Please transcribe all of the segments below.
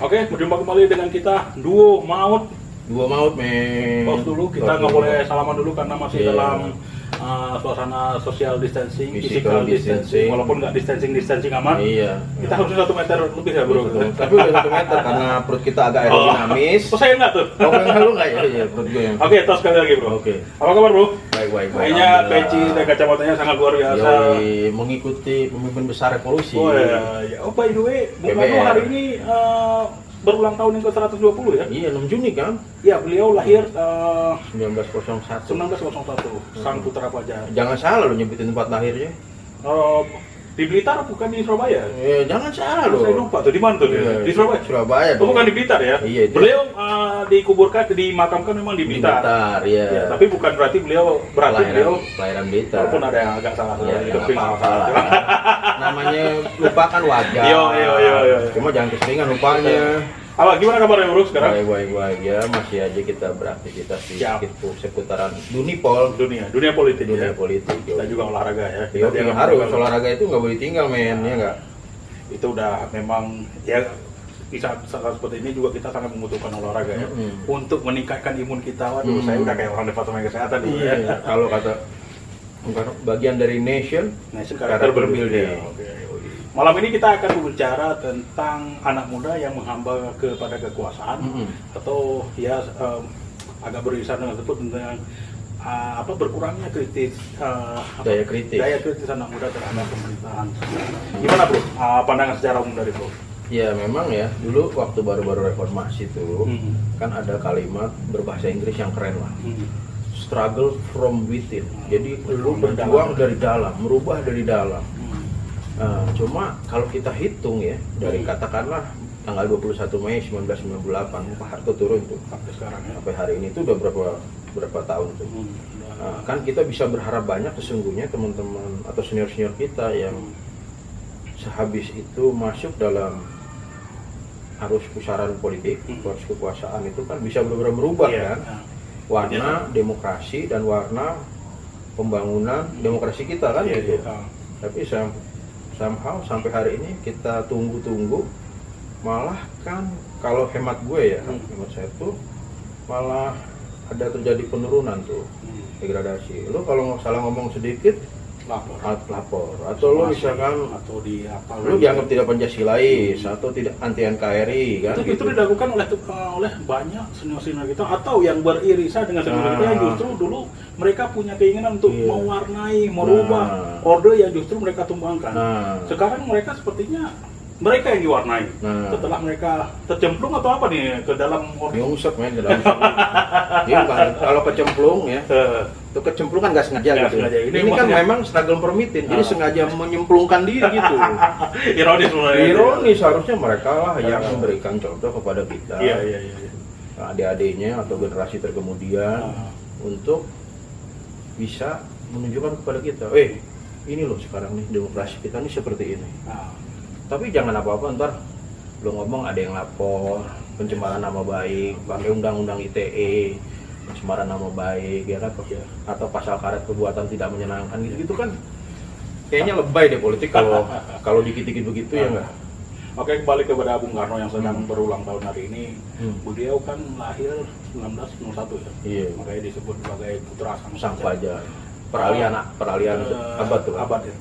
Oke, berjumpa kembali dengan kita Duo Maut. Dua maut, men. Pause dulu, kita nggak boleh salaman dulu karena masih Iya. dalam suasana social distancing, Physical distancing. walaupun nggak distancing aman. Iya. Kita harusnya 1 meter lebih ya bro. Tapi udah 1 meter karena perut kita agak aerodinamis. Oh saya nggak tuh. Oh, enggak lu enggak ya? Iya, perut gue yang. Oke, tos sekali lagi bro. Oke. Apa kabar bro? Baik. Kayaknya peci dan kacamatanya sangat luar biasa. Yoi, mengikuti pemimpin besar revolusi. Oh ya. Oh by the way, Bung Karno BBR. hari ini berulang tahun yang ke-120 ya? Iya, 6 Juni kan? Ya, beliau lahir 1901. 1901, Sang Putra Fajar. Jangan salah lu nyebutin tempat lahirnya. Di Blitar bukan di Surabaya? Jangan salah lu. Saya lupa tuh, di mana tuh dia? Iya, Di Surabaya? Surabaya. Oh, bukan di Blitar ya? Iya, itu. Beliau dimakamkan memang di Blitar. Iya. Ya, tapi bukan berarti beliau Kelahiran Blitar. walaupun ada yang agak salah. Iya, itu nggak film apa-apa salah. lah. Namanya lupa kan wajar. Iya. Cuma jangan keseringan lupanya. Apa gimana kabarnya bro sekarang? Baik ya, masih aja kita beraktivitas di Siap. seputaran Dunipol, Dunia politik dunia ya. politik. Kita juga olahraga ya. Iya, Kita harus olahraga itu nggak boleh tinggal, men, ya nggak? Itu udah memang ya di saat seperti ini juga kita sangat membutuhkan olahraga ya untuk meningkatkan imun kita. Waduh, saya udah kayak orang departemen kesehatan dulu ya. Kalau kata bagian dari nation Karakter building. Oke. Malam ini kita akan berbicara tentang anak muda yang menghamba kepada kekuasaan atau ya agak beririsan dengan tersebut tentang berkurangnya Daya kritis anak muda terhadap pemerintahan. Gimana bro? Pandangan secara umum dari bro? Ya memang ya, dulu waktu baru-baru reformasi tuh kan ada kalimat berbahasa Inggris yang keren lah. Struggle from within. Jadi lu berjuang dari dalam, merubah dari dalam. Cuma kalau kita hitung ya, dari katakanlah tanggal 21 Mei 1998 Pak Harto turun tuh Sampai sekarang ya. sampai hari ini tuh udah berapa tahun tuh. Kan kita bisa berharap banyak sesungguhnya teman-teman atau senior-senior kita yang sehabis itu masuk dalam arus pusaran politik, arus kekuasaan itu kan bisa benar-benar merubah kan warna demokrasi dan warna pembangunan demokrasi kita kan gitu. Tapi somehow sampai hari ini kita tunggu-tunggu, malah kan kalau hemat gue ya, hemat saya tuh malah ada terjadi penurunan tuh, degradasi. Lo kalau nggak salah ngomong sedikit lapor atau lo misalkan atau lo dianggap tidak Pancasilais atau tidak anti NKRI kan itu gitu. dilakukan oleh banyak senior-senior kita atau yang beririsan dengan senior kita yang justru dulu mereka punya keinginan untuk mewarnai, merubah orde yang justru mereka tumbangkan. Sekarang mereka sepertinya mereka yang diwarnai setelah mereka tercemplung atau apa nih ke dalam orde. Nyungsep men ke dalam. Dia bukan kalau kecemplung ya. Itu kecemplung kan nggak sengaja Nggak gitu. sengaja. Ini Ini kan maksudnya- memang struggle permitin, jadi sengaja menyemplungkan diri gitu. Ironis sebenarnya. Ironis, harusnya mereka lah yang memberikan contoh kepada kita, Iya. adik-adiknya atau generasi terkemudian untuk bisa menunjukkan kepada kita, ini loh sekarang nih demokrasi kita nih seperti ini. Tapi jangan apa-apa ntar lo ngomong ada yang lapor pencemaran nama baik, pakai undang-undang ITE pencemaran nama baik ya kan, atau pasal karet perbuatan tidak menyenangkan gitu kan kayaknya lebay deh politik kalau dikit-dikit begitu ya enggak. Oke, kembali kepada Bung Karno yang sedang berulang tahun hari ini. Beliau kan lahir 1901 ya. Iya. Makanya disebut sebagai putra Sang Fajar. Peralihan abad tuh. Abad ya.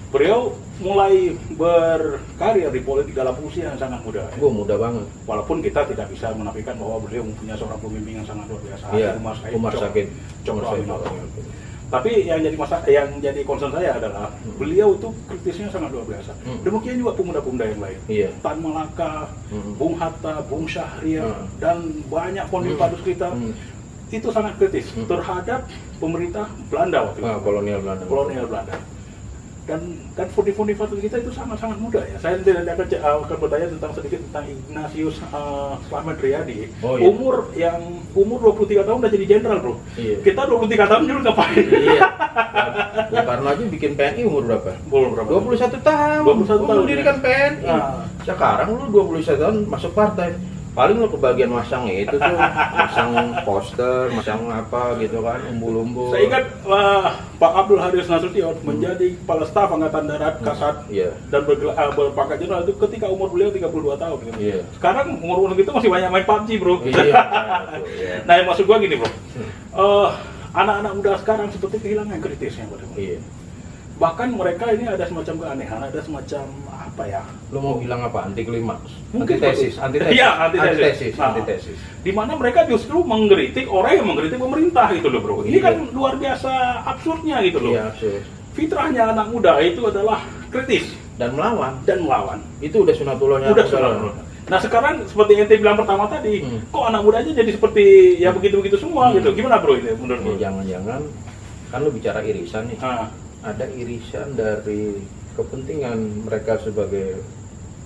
Beliau mulai berkarir di politik dalam usia yang sangat muda. Ya. Gue muda banget. Walaupun kita tidak bisa menafikan bahwa beliau mempunyai seorang pemimpin yang sangat luar biasa. Iya. Umar Said. Tapi yang jadi concern saya adalah beliau itu kritisnya sangat luar biasa. Demikian juga pemuda-pemuda yang lain. Iya. Tan Malaka, Bung Hatta, Bung Syahriar, dan banyak pondus kita itu sangat kritis terhadap pemerintah Belanda waktu itu. Kolonial Belanda. Dan fondi-fondi kita itu sangat-sangat muda ya. Saya tidak akan bertanya sedikit tentang Ignatius Slamet Riyadi. Oh, iya. Umur 23 tahun udah jadi jenderal, bro. Iya. Kita 23 tahun dulu ngapain? Iya. Ya karena aja bikin PNI umur berapa? Belum berapa? 21 tahun. 21 tahun, Mendirikan ya. PNI. Sekarang lu 21 tahun masuk partai. paling lo kebagian masangnya itu tuh masang poster, masang apa gitu kan, umbul-umbul. Saya ingat Pak Abdul Haris Nasution menjadi kepala staf Angkatan Darat Kasat dan berpangkat jenderal itu ketika umur beliau 32 tahun gitu. Sekarang umur gitu masih banyak main PUBG, Bro. Nah, yang maksud gua gini, Bro. Anak-anak muda sekarang seperti kehilangan kritisnya, Bro. Bahkan mereka ini ada semacam keanehan, ada semacam apa ya? Lo mau bilang apa? Anti klimaks? Mungkin antitesis. Iya, antitesis. Di mana mereka justru mengkritik orang yang mengkritik pemerintah gitu loh, Bro. Ini kan luar biasa absurdnya gitu loh. Iya, absurd. Fitrahnya anak muda itu adalah kritis dan melawan. Itu udah sunatullahnya. Nah, sekarang seperti ente bilang pertama tadi, kok anak muda aja jadi seperti ya begitu-begitu semua gitu. Gimana, Bro, ini menurut Bro? Jangan-jangan kan lo bicara irisan nih. Ada irisan dari kepentingan mereka sebagai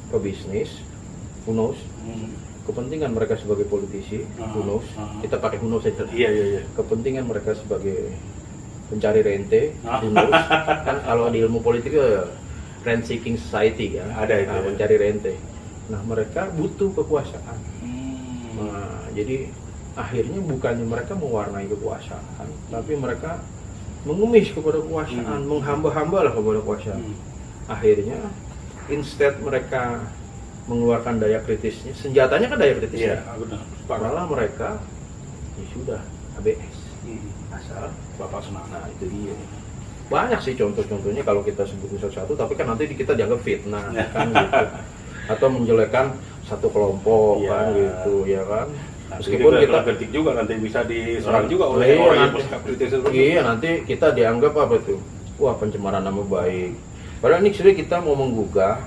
pebisnis, who knows? Kepentingan mereka sebagai politisi, who knows? Kita pakai who knows saja. Iya. Kepentingan mereka sebagai pencari rente, who knows? Kan kalau di ilmu politik rent seeking society kan, ada itu. Mencari rente. Nah, mereka butuh kekuasaan. Nah, jadi akhirnya bukannya mereka mewarnai kekuasaan, tapi mereka mengemis kepada kekuasaan, menghamba-hamba lah kepada kekuasaan. Akhirnya, instead mereka mengeluarkan daya kritisnya, senjatanya kan daya kritisnya. Malah mereka, ya sudah, ABS. Asal Bapak senang. Nah, itu dia. Banyak sih contoh-contohnya kalau kita sebutin satu-satu, tapi kan nanti kita dianggap fitnah, kan gitu. Atau menjelekan satu kelompok, kan gitu, ya kan. Meskipun kita kritik juga nanti bisa diserang juga oleh orang yang bersikap kritis seperti itu. Nanti kita dianggap apa tuh? Wah, pencemaran nama baik. Padahal ini sebenarnya kita mau menggugah.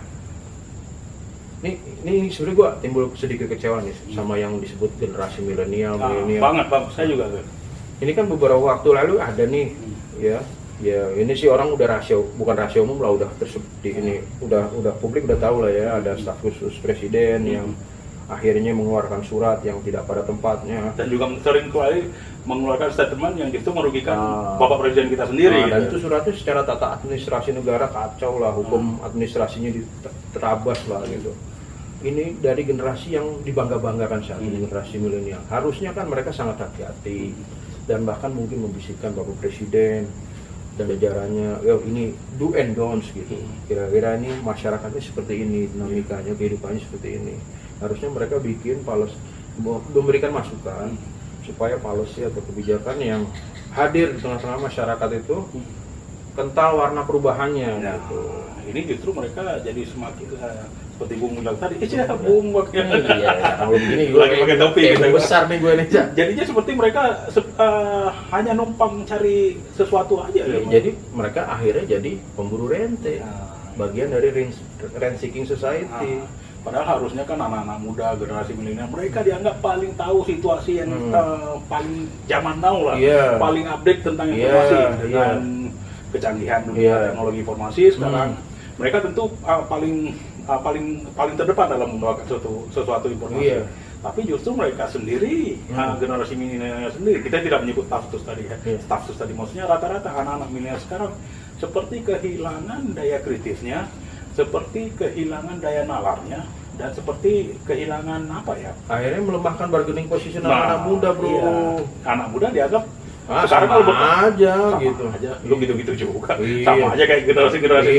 Ini sebenarnya gua timbul sedikit kecewa nih sama yang disebut generasi milenial. Banget, Bang. Saya juga tuh. Ini kan beberapa waktu lalu ada nih, ya ini sih orang udah bukan rahasia umum lah, udah udah publik udah tahu lah ya, ada staf khusus presiden yang akhirnya mengeluarkan surat yang tidak pada tempatnya dan juga sering kali mengeluarkan statement yang justru merugikan Bapak Presiden kita sendiri. Dan itu suratnya secara tata administrasi negara kacau lah, hukum administrasinya terabas lah gitu. Ini dari generasi yang dibangga-banggakan saat ini, generasi milenial. Harusnya kan mereka sangat hati-hati dan bahkan mungkin membisikkan Bapak Presiden dan jajarannya, ini do and don'ts gitu. Kira-kira ini masyarakatnya seperti ini, dinamikanya, kehidupannya seperti ini. Harusnya mereka bikin memberikan masukan supaya policy atau kebijakan yang hadir di tengah-tengah masyarakat itu kental warna perubahannya. Gitu. Ini justru mereka jadi semakin seperti Bung bilang tadi, Bung kalau begini gue lagi pakai topi gitu. Besar nih gue nih. Jadinya seperti mereka hanya numpang cari sesuatu aja. Jadi mereka akhirnya jadi pemburu rente, bagian dari rent seeking society. Padahal harusnya kan anak-anak muda, generasi milenial, mereka dianggap paling tahu situasi yang paling zaman now lah, paling update tentang informasi dengan kecanggihan dunia teknologi informasi sekarang. Mereka tentu paling terdepan dalam membawakan sesuatu informasi. Tapi justru mereka sendiri, generasi milenial sendiri, kita tidak menyebut stafsus tadi ya, stafsus tadi maksudnya rata-rata anak-anak milenial sekarang seperti kehilangan daya kritisnya, seperti kehilangan daya nalarnya, dan seperti kehilangan apa ya? Akhirnya melemahkan bargaining position anak muda, Bro. Iya. Anak muda dianggap sekarang kalau aja gitu. Lu gitu-gitu juga. Sama aja kayak generasi-generasi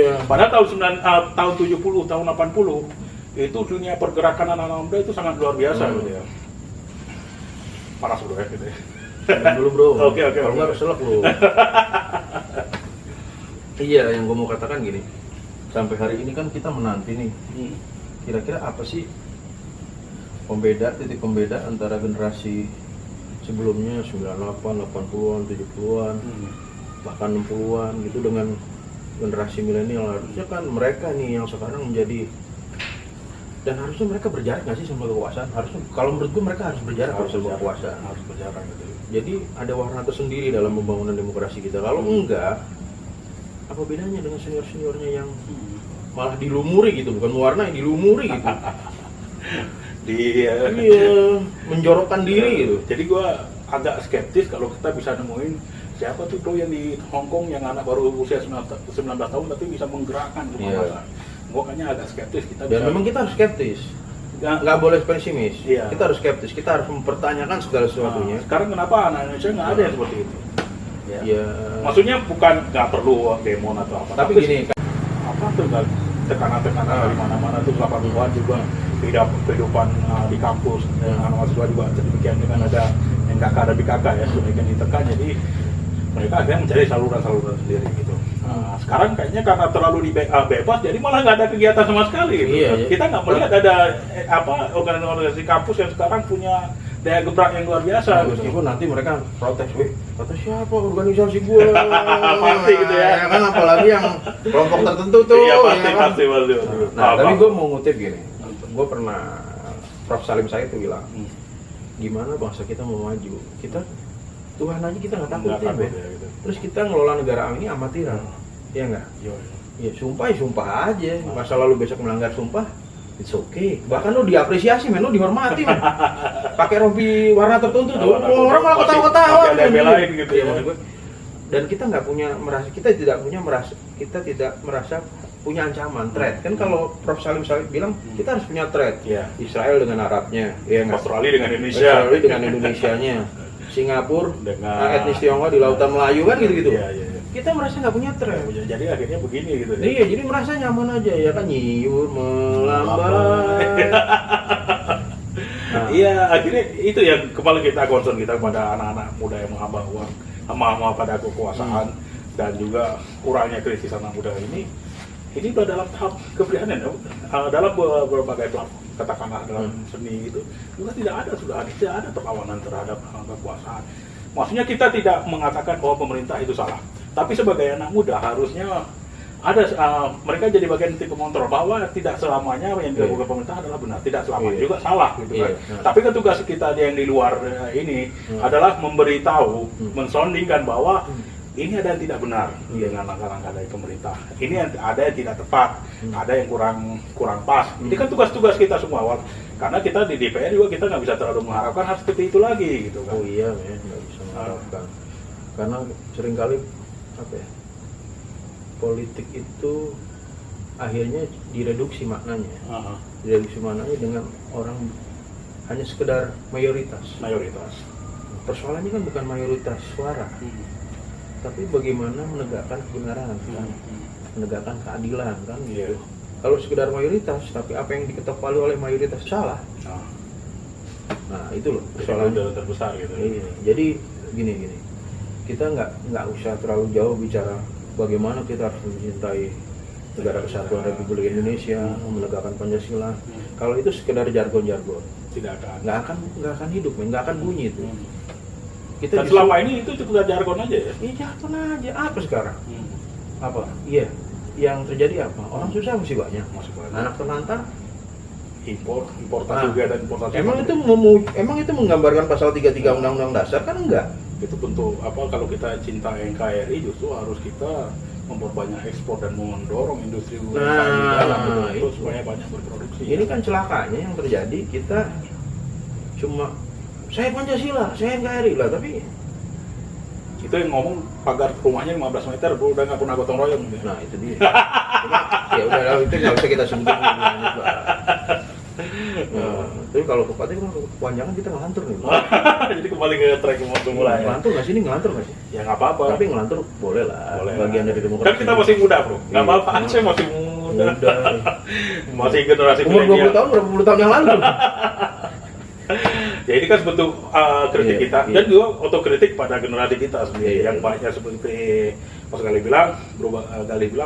ya. Padahal tahun 70, tahun 80 itu dunia pergerakan anak-anak muda itu sangat luar biasa gitu ya. Panas bro ya gitu ya. Dulu, Bro. Oke. Kalau nggak keselak lu. Iya, yang gue mau katakan gini. Sampai hari ini kan kita menanti nih. Kira-kira apa sih titik pembeda antara generasi sebelumnya 98, 80-an, 70-an, bahkan 60-an gitu dengan generasi milenial. Harusnya kan mereka nih yang sekarang menjadi, dan harusnya mereka berjarak nggak sih sama kekuasaan? Harusnya, kalau menurut gue mereka harus berjarak sama kekuasaan. Harus berjarak gitu. Jadi ada warna tersendiri dalam pembangunan demokrasi kita. Kalau enggak, apa bedanya dengan senior-seniornya yang malah dilumuri gitu, bukan mewarnai, dilumuri gitu. Menjorokkan diri gitu. Jadi gua agak skeptis kalau kita bisa nemuin siapa tuh bro yang di Hong Kong yang anak baru usia 19 tahun tapi bisa menggerakkan kemana-mana. Gua kayaknya agak skeptis kita. Dan memang kita harus skeptis. nggak boleh pesimis. Iya. Kita harus skeptis, kita harus mempertanyakan segala sesuatunya. Sekarang kenapa anak Indonesia nggak ada yang seperti itu? Ya. Maksudnya bukan nggak perlu demo atau apa. Tapi gini, apa tuh tekanan-tekanan dari mana-mana tuh 80-an juga kehidupan di kampus dengan mahasiswa juga demikian dengan ada NKK ada BKK ya demikian ditekan, jadi mereka akhirnya mencari saluran-saluran sendiri gitu. Sekarang kayaknya karena terlalu bebas jadi malah nggak ada kegiatan sama sekali gitu. Iya. Kita nggak melihat ada organisasi kampus yang sekarang punya daya gebrak yang luar biasa. Meskipun nanti mereka protes, kata siapa organisasi gue? Pasti gitu ya. Kan apalagi yang kelompok tertentu tuh. Iya pasti ya kan? pasti. Nah, tapi gue mau ngutip gini. Gue pernah Prof. Salim Said tuh bilang, gimana bangsa kita mau maju? Kita Tuhan aja kita nggak takut ya, gitu. Terus kita ngelola negara ini amatiran, ya nggak? Ya sumpah aja. Masa lalu besok melanggar sumpah, it's okay. Bahkan lu diapresiasi, lu dihormati, pakai rompi warna tertentu tuh, orang malah ketawa-ketawa. Ada belain gitu ya. Maksud gue. Dan kita nggak punya merasa, kita tidak merasa punya ancaman, threat. Kan kalau Prof. Salim Said bilang kita harus punya threat. Israel dengan Arabnya, ya nggak? Australia dengan Indonesia. Australia dengan Indonesianya. Singapura dengan etnis Tionghoa di Lautan Melayu kan gitu-gitu. Iya. Kita merasa nggak punya tren. Jadi akhirnya begini gitu. Iya, jadi merasa nyaman aja ya kan, nyiur melambai. Iya, akhirnya itu yang kembali kita concern kita kepada anak-anak muda yang menghamba uang, hamba pada kekuasaan dan juga kurangnya kritis anak muda ini udah dalam tahap keprihatinan dalam berbagai platform, katakanlah dalam seni itu juga tidak ada perlawanan terhadap kekuasaan. Maksudnya kita tidak mengatakan bahwa pemerintah itu salah, tapi sebagai anak muda harusnya ada mereka jadi bagian tim pengontrol bahwa tidak selamanya yang dilakukan pemerintah adalah benar, tidak selamanya juga salah gitu kan. Tapi kan tugas kita yang di luar ini adalah memberitahu, mensondingkan bahwa ini ada yang tidak benar dengan langkah-langkah dari pemerintah. Ini ada yang tidak tepat, ada yang kurang pas. Ini kan tugas-tugas kita semua. Karena kita di DPR juga kita nggak bisa terlalu mengharapkan hal seperti itu lagi, gitu kan? Oh iya, nggak bisa mengharapkan. Karena seringkali politik itu akhirnya direduksi maknanya. Direduksi maknanya dengan orang hanya sekedar mayoritas. Persoalannya kan bukan mayoritas suara. Tapi bagaimana menegakkan kebenaran, kan? Menegakkan keadilan, kan? Gitu. Kalau sekedar mayoritas, tapi apa yang diketok palu oleh mayoritas salah. Nah itu loh persoalan terbesar gitu. Iya. Jadi gini, kita nggak usah terlalu jauh bicara bagaimana kita harus mencintai negara kesatuan Republik Indonesia, menegakkan Pancasila. Kalau itu sekedar jargon-jargon, nggak akan hidup, nggak akan bunyi itu. Kita selama ini itu cuma jargon aja ya? Iya jargon aja. Apa sekarang? Apa? Iya. Yang terjadi apa? Orang susah masih banyak. Anak terlantar, importasi juga dan importasi. Emang itu menggambarkan pasal 33 Undang-Undang Dasar kan enggak? Itu bentuk apa? Kalau kita cinta NKRI justru harus kita memperbanyak ekspor dan mendorong industri dalam itu supaya banyak berproduksi. Ini kan celakanya yang terjadi, kita cuma saya Pancasila, saya NKRI lah, tapi itu yang ngomong pagar rumahnya 15 meter, udah nggak pernah gotong royong. Nah itu dia. Ya udah, itu nggak usah kita sebutin. Tapi kalau kepanjangan kita ngelantur nih. Jadi kembali ke track mulai. Ngelantur nggak sih ini, ngelantur nggak sih? Ya nggak apa-apa. Tapi ngelantur boleh lah. Bagian dari demokrasi. Kan kita masih muda bro. Nggak apa-apa. Saya masih muda. Masih generasi umur 20 tahun, berapa puluh tahun yang lalu. Ya ini kan bentuk kritik kita dan juga otokritik pada generasi kita sendiri yang banyak seperti Mas Gali bilang,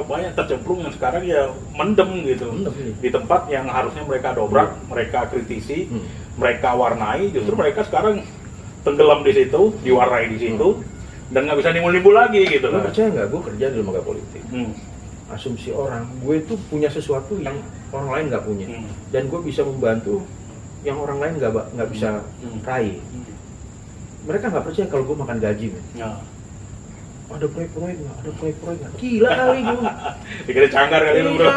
banyak tercemplung yang sekarang ya mendem gitu di tempat yang harusnya mereka dobrak, mereka kritisi, mereka warnai, justru mereka sekarang tenggelam di situ, diwarnai di situ dan nggak bisa nimbul-nimbul lagi gitu. Lu percaya nggak? Gue kerja di lembaga politik. Asumsi orang, gue itu punya sesuatu yang orang lain nggak punya, dan gue bisa membantu yang orang lain nggak bisa raih. Mereka nggak percaya kalau gue makan gaji, men. Ada proyek-proyek nggak? Gila kali gue. Dikira canggar kali lu bro.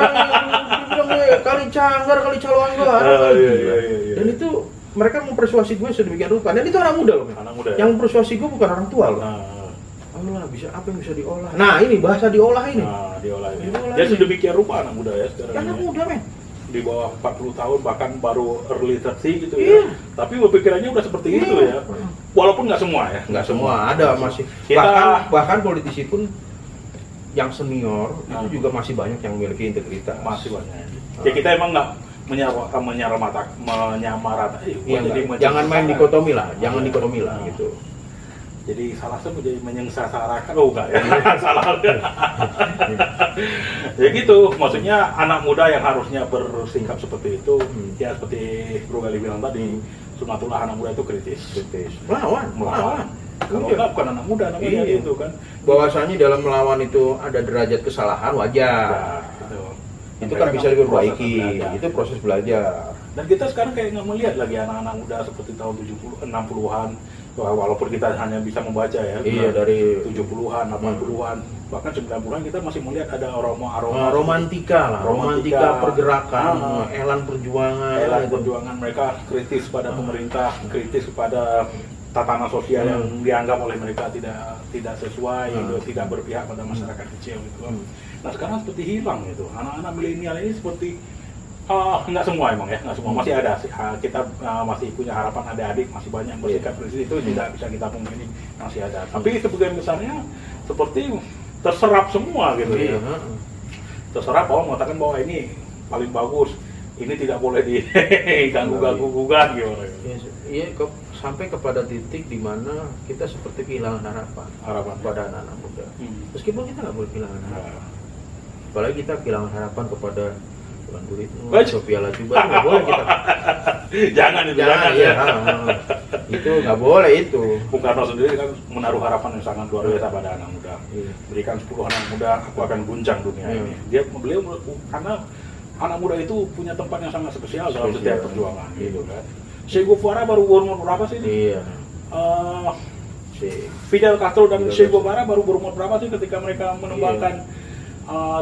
Kali canggar, kali caloan gue. Dan itu mereka mempersuasi gue sedemikian rupa. Dan itu anak muda loh. Yang mempersuasi gue bukan orang tua loh. Allah bisa apa yang bisa diolah? Nah ini bahasa diolah ini. Diolah ini. Ya sedemikian rupa anak muda ya sekarang. Anak muda men. di bawah 40 tahun bahkan baru early 30 gitu ya. Iya. Tapi pikirannya udah seperti itu ya. Walaupun nggak semua ya. Nggak semua, ada masih. Kita- Bahkan politisi pun yang senior itu juga masih banyak yang memiliki integritas. Masih banyak. Ya kita emang nggak menyamaratakan. Iya, jangan main dikotomi lah, jangan dikotomi lah gitu. Jadi salah satu menjadi menyengsarakan, oh enggak ya, salah. Ya gitu, maksudnya anak muda yang harusnya bersikap seperti itu, ya seperti Bro Gali bilang tadi, sunatullah anak muda itu kritis. Melawan. Kalau enggak bukan anak muda namanya gitu kan. Bahwasanya dalam melawan itu ada derajat kesalahan wajar. Ya, gitu. Itu kan bisa diperbaiki, itu proses belajar. Dan kita sekarang kayak nggak melihat lagi anak-anak muda seperti tahun 70, 60-an, walaupun kita hanya bisa membaca ya, Iya, dari 70-an, 80-an, bahkan 90-an kita masih melihat ada aroma romantika pergerakan, elan perjuangan, perjuangan. mereka kritis pada pemerintah, kritis kepada tatanan sosial yang dianggap oleh mereka tidak sesuai, tidak berpihak pada masyarakat kecil gitu. Nah sekarang seperti hilang gitu. Anak-anak milenial ini seperti nggak semua emang ya, nggak semua, masih ada sih. Kita masih punya harapan adik-adik masih banyak yang bersikap kritis, itu tidak bisa kita pungkiri, masih ada. Tapi sebagian besarnya seperti terserap semua gitu ya. Terserap bahwa mengatakan bahwa ini paling bagus, ini tidak boleh diganggu-ganggu gugat gitu. Iya, sampai kepada titik di mana kita seperti kehilangan harapan pada anak-anak muda. Meskipun kita nggak boleh kehilangan harapan. Apalagi kita kehilangan harapan kepada Tuan Guritno, Sophia Latjuba, nggak boleh kita. Jangan ya. Itu nggak boleh itu. Bung Karno sendiri kan menaruh harapan yang sangat luar biasa pada anak muda. Berikan 10 anak muda, aku akan guncang dunia ini. Beliau karena anak muda itu punya tempat yang sangat spesial dalam setiap perjuangan, gitu kan. Che Guevara baru berumur berapa sih? Iya. Fidel Castro dan Che Guevara baru berumur berapa sih ketika mereka menumbangkan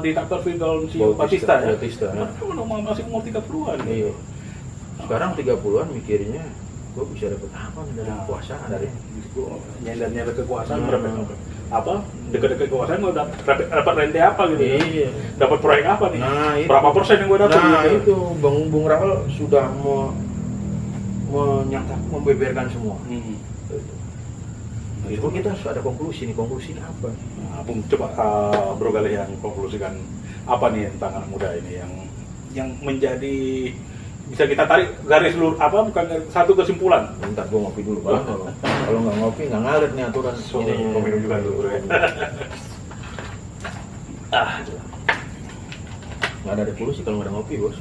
diktator Fidel Batista ya? Mereka masih umur 30-an. Iya. Sekarang 30-an mikirnya, gue bisa dapat apa dari kekuasaan? Dari nyender kekuasaan berapa? Apa? Dekat-dekat kekuasaan gue dapat rente apa gitu? Iya. Dapat proyek apa nih? Nah, berapa persen yang gue dapat? Nah gitu? Itu Bung Rahel sudah membeberkan semua. Itu kita harus ada konklusi nih. Konklusinya apa? Nah, Bung coba Bro Gali yang konklusikan apa nih tentang anak muda ini yang menjadi bisa kita tarik garis lurus apa bukan satu kesimpulan. Bentar gua ngopi dulu Bang. Kalau nggak ngopi nggak ngalir nih aturan. Ini kopi juga dulu Bro. Nggak ada revolusi kalau nggak ada ngopi bos.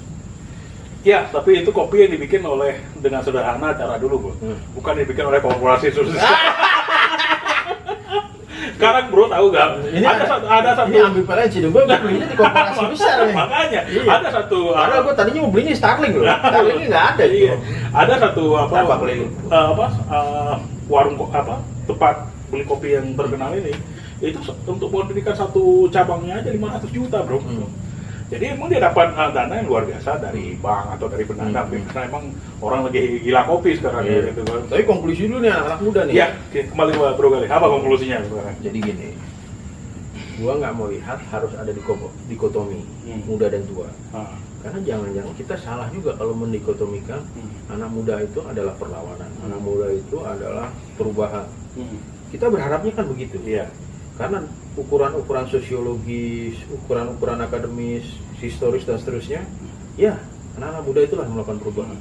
Ya, tapi itu kopi yang dibikin dengan sederhana cara dulu, Bro. Bukan dibikin oleh korporasi sukses. Sekarang Bro tahu nggak? Ada satu. Ini ambil preferensi dong. Gue belinya di korporasi besar nih. Makanya ada satu. Padahal gue tadinya mau belinya Starling loh. Starlingnya nggak ada. Iya. Ada satu warung tempat beli kopi yang terkenal ini. Itu untuk mendirikan satu cabangnya aja 500 juta, Bro. Jadi emang dia dapat dana yang luar biasa dari bank atau dari pendanaan, karena emang orang lagi gila kopi sekarang gitu kan. Tapi konklusi dulu nih anak muda nih. Ya, kembali ke Bro Gali. Apa konklusinya sekarang? Jadi gini, gua nggak mau lihat harus ada dikotomi muda dan tua. Karena jangan-jangan kita salah juga kalau mendikotomikan anak muda itu adalah perlawanan, anak muda itu adalah perubahan. Kita berharapnya kan begitu. Iya. Karena ukuran-ukuran sosiologis, ukuran-ukuran akademis, historis dan seterusnya, ya anak-anak muda itulah yang melakukan perubahan.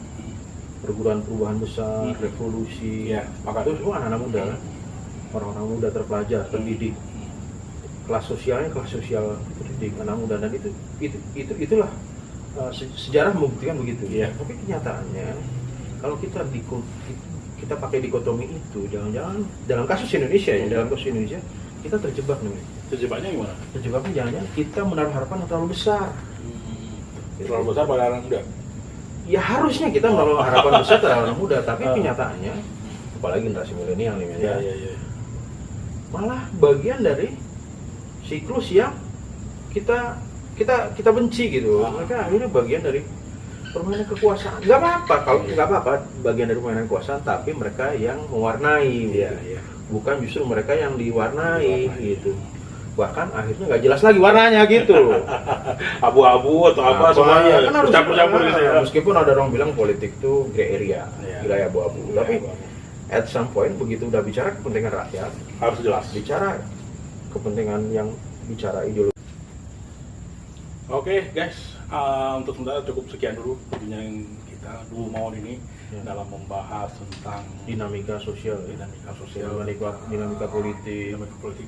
Perubahan besar, revolusi, maka itu semua anak-anak muda, orang-orang muda terpelajar, terdidik. Kelas sosialnya kelas sosial terdidik anak muda, dan itulah sejarah membuktikan begitu. Tapi kenyataannya kalau kita pakai dikotomi itu, jangan-jangan dalam kasus Indonesia kita terjebak nih. Terjebaknya gimana? Terjebaknya jangan-jangan kita menaruh harapan yang terlalu besar. Terlalu besar pada anak muda? Ya harusnya kita menaruh harapan besar pada anak muda, tapi kenyataannya, apalagi generasi milenial nih, malah bagian dari siklus yang kita benci gitu. Mereka akhirnya bagian dari permainan kekuasaan. Nggak apa-apa bagian dari permainan kekuasaan, tapi mereka yang mewarnai. Bukan justru mereka yang diwarnai gitu. bahkan akhirnya nggak jelas lagi warnanya gitu. Abu-abu atau apa semuanya kan harus campur-campur gitu ya. Meskipun ada orang bilang politik itu gray area, wilayah abu-abu, tapi at some point begitu udah bicara kepentingan rakyat harus jelas. Bicara kepentingan yang bicara ideologi. Oke guys, untuk sementara cukup sekian dulu perbincangan kita 2 malam ini dalam membahas tentang dinamika sosial, dinamika politik,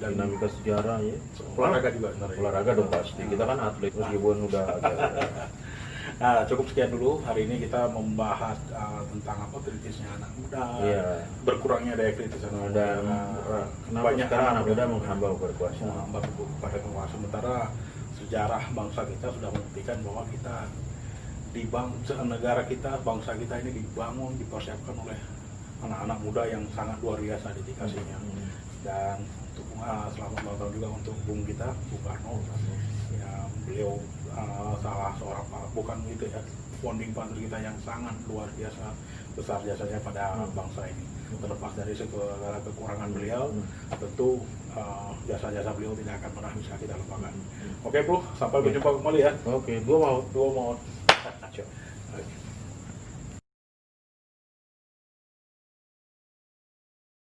dan dinamika sejarah ya. olahraga juga sebenarnya. Olahraga dong pasti. Kita kan atlet meskipun udah agak. Nah, cukup sekian dulu. Hari ini kita membahas tentang apa kritisnya anak muda, berkurangnya daya kritis anak muda. Kenapa Banyak sekarang anak muda menghamba berkuasa? Sementara sejarah bangsa kita sudah membuktikan bahwa kita negara kita, bangsa kita ini dibangun, dipersiapkan oleh anak-anak muda yang sangat luar biasa dedikasinya. Dan untuk selamat ulang tahun juga untuk Bung kita, Bung Karno. Ya, beliau salah seorang, bukan itu ya, founding father kita yang sangat luar biasa besar jasanya pada bangsa ini. Terlepas dari segala kekurangan beliau, tentu jasa-jasa beliau tidak akan pernah bisa kita lupakan. Oke bro, sampai berjumpa kembali ya. Oke, dua mau. Dua mau.